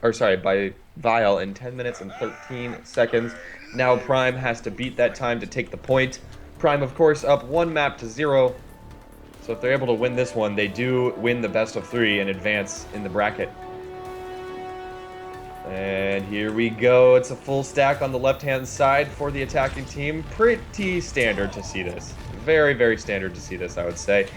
by Vile in 10 minutes and 13 seconds. Now Prime has to beat that time to take the point. Prime, of course, up 1-0. So if they're able to win this one, they do win the best of 3 and advance in the bracket. And here we go. It's a full stack on the left-hand side for the attacking team. Pretty standard to see this. Very, very standard to see this, I would say.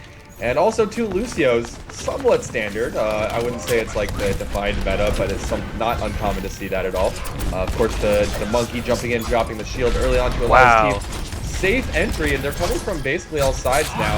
And also 2 Lucios, somewhat standard. I wouldn't say it's like the defined meta, but it's not uncommon to see that at all. Of course, the monkey jumping in, dropping the shield early on to allow his team safe entry, and they're coming from basically all sides now.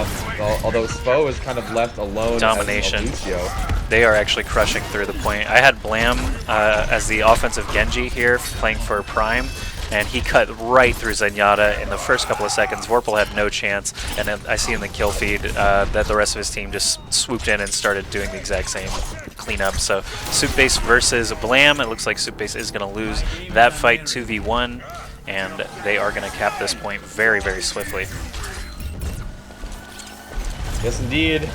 Although Spo is kind of left alone. Domination. As a Lucio. They are actually crushing through the point. I had Blam as the offensive Genji here, playing for Prime, and he cut right through Zenyatta in the first couple of seconds. Vorpal had no chance, and then I see in the kill feed that the rest of his team just swooped in and started doing the exact same cleanup. So Soup-Base versus Blam. It looks like Soup-Base is going to lose that fight 2v1, and they are going to cap this point very, very swiftly. Yes, indeed.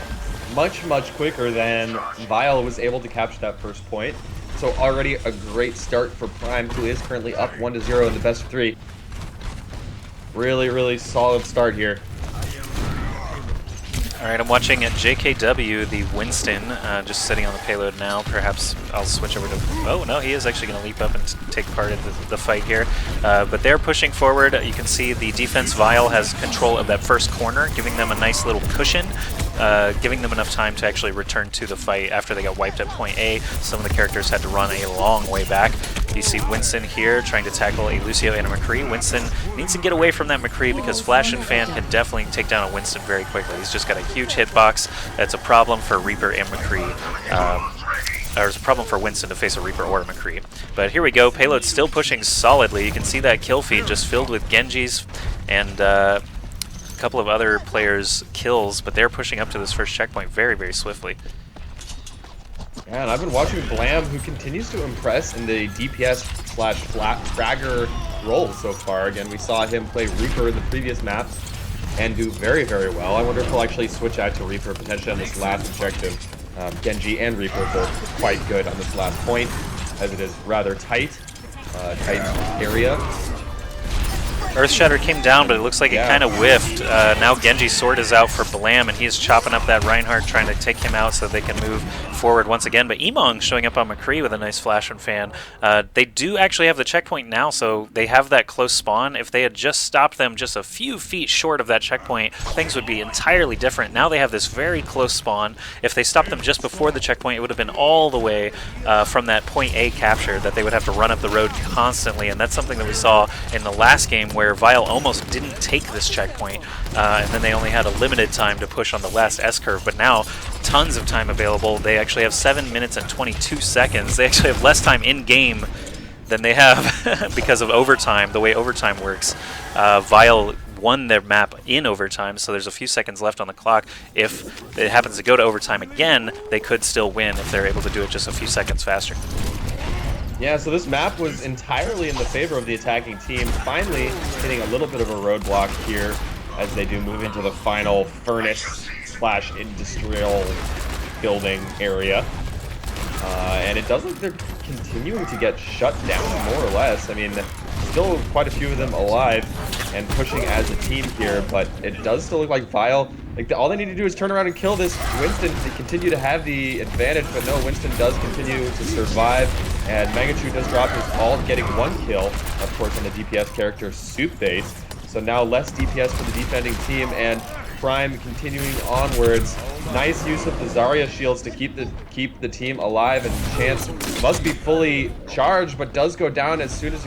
Much, much quicker than Vile was able to capture that first point. So already a great start for Prime, who is currently up 1-0 in the best of 3. Really, really solid start here. All right, I'm watching at JKW, the Winston, just sitting on the payload now. Perhaps I'll switch over to... Oh, no, he is actually going to leap up and take part in the fight here. But they're pushing forward. You can see the defense Vile has control of that first corner, giving them a nice little cushion, giving them enough time to actually return to the fight after they got wiped at point A. Some of the characters had to run a long way back. You see Winston here trying to tackle a Lucio and a McCree. Winston needs to get away from that McCree because Flash and Fan can definitely take down a Winston very quickly. He's just got a huge hitbox. That's a problem for Reaper and McCree. Or it's a problem for Winston to face a Reaper or a McCree. But here we go. Payload's still pushing solidly. You can see that kill feed just filled with Genjis and a couple of other players' kills, but they're pushing up to this first checkpoint very, very swiftly. Yeah, and I've been watching Blam, who continues to impress in the DPS/fragger role so far. Again, we saw him play Reaper in the previous maps and do very, very well. I wonder if he'll actually switch out to Reaper potentially on this last objective. Genji and Reaper both quite good on this last point, as it is rather tight area. Earthshatter came down, but it looks like it kind of whiffed. Now Genji's sword is out for Blam, and he's chopping up that Reinhardt, trying to take him out so they can move forward once again. But Emong showing up on McCree with a nice flash and fan. They do actually have the checkpoint now, so they have that close spawn. If they had just stopped them just a few feet short of that checkpoint, things would be entirely different. Now they have this very close spawn. If they stopped them just before the checkpoint, it would have been all the way from that point A capture that they would have to run up the road constantly, and that's something that we saw in the last game where Vile almost didn't take this checkpoint, and then they only had a limited time to push on the last S-curve, but now tons of time available. They actually have 7 minutes and 22 seconds. They actually have less time in-game than they have because of overtime, the way overtime works. Vile won their map in overtime, so there's a few seconds left on the clock. If it happens to go to overtime again, they could still win if they're able to do it just a few seconds faster. Yeah, so this map was entirely in the favor of the attacking team, finally hitting a little bit of a roadblock here as they do move into the final furnace/industrial building area. And it does look like they're continuing to get shut down, more or less. I mean, still quite a few of them alive and pushing as a team here, but it does still look like Vile, all they need to do is turn around and kill this Winston to continue to have the advantage, but no, Winston does continue to survive, and Megachu does drop his ult, getting 1 kill, of course, on the DPS character Soup-Base. So now less DPS for the defending team, and Prime continuing onwards. Nice use of the Zarya shields to keep the team alive, and Chance must be fully charged, but does go down as soon as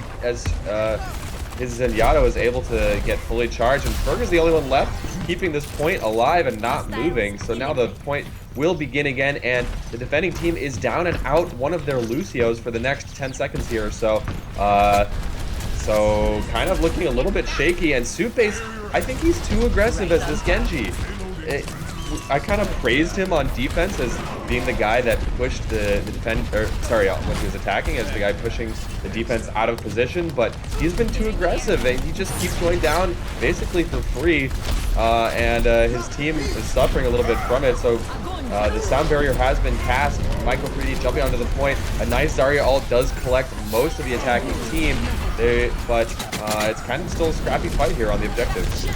his Zenyatta is able to get fully charged, and Ferg is the only one left keeping this point alive and not moving. So now the point will begin again, and the defending team is down and out one of their Lucios for the next 10 seconds here. So so kind of looking a little bit shaky, and Soup-Base, I think he's too aggressive as this Genji. I kind of praised him on defense as being the guy that pushed the when he was attacking, as the guy pushing the defense out of position, but he's been too aggressive, and he just keeps going down basically for free, and his team is suffering a little bit from it. So the sound barrier has been cast Michael 3D jumping onto the point. A nice Zarya ult does collect most of the attacking team, but it's kind of still a scrappy fight here on the objectives.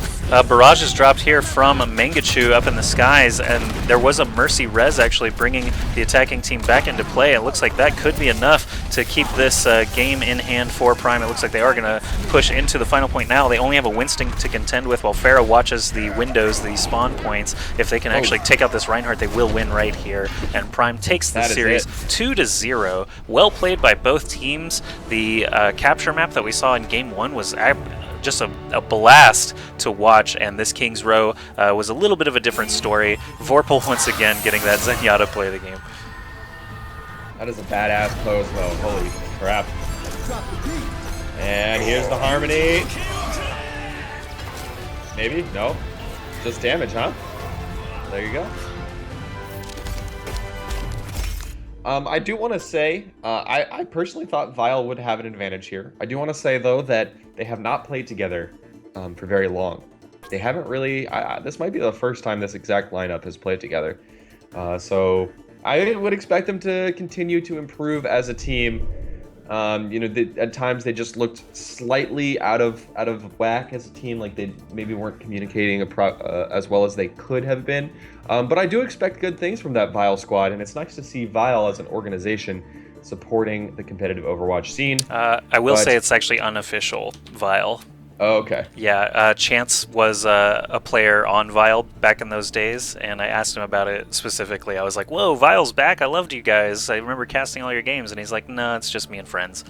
Barrage is dropped here from Mangachu up in the skies, and there was a Mercy res actually bringing the attacking team back into play. It looks like that could be enough to keep this game in hand for Prime. It looks like they are going to push into the final point now. They only have a Winston to contend with while Pharah watches the windows, the spawn points. If they can actually take out this Reinhardt, they will win right here. And Prime takes the series 2-0. Well played by both teams. The capture map that we saw in Game 1 was just a blast to watch, and this King's Row was a little bit of a different story. Vorpal once again getting that Zenyatta play of the game. That is a badass pose though, holy crap. And here's the Harmony. Maybe? No? Just damage, huh? There you go. I do want to say, I personally thought Vile would have an advantage here. I do want to say, though, that they have not played together for very long. They haven't really... this might be the first time this exact lineup has played together. So I would expect them to continue to improve as a team. You know, at times they just looked slightly out of whack as a team, like they maybe weren't communicating as well as they could have been. But I do expect good things from that Vile squad, and it's nice to see Vile as an organization supporting the competitive Overwatch scene. I will say it's actually unofficial Vile. Oh, okay. Yeah, Chance was a player on Vile back in those days, and I asked him about it specifically. I was like, whoa, Vile's back, I loved you guys. I remember casting all your games, and he's like, no, it's just me and friends.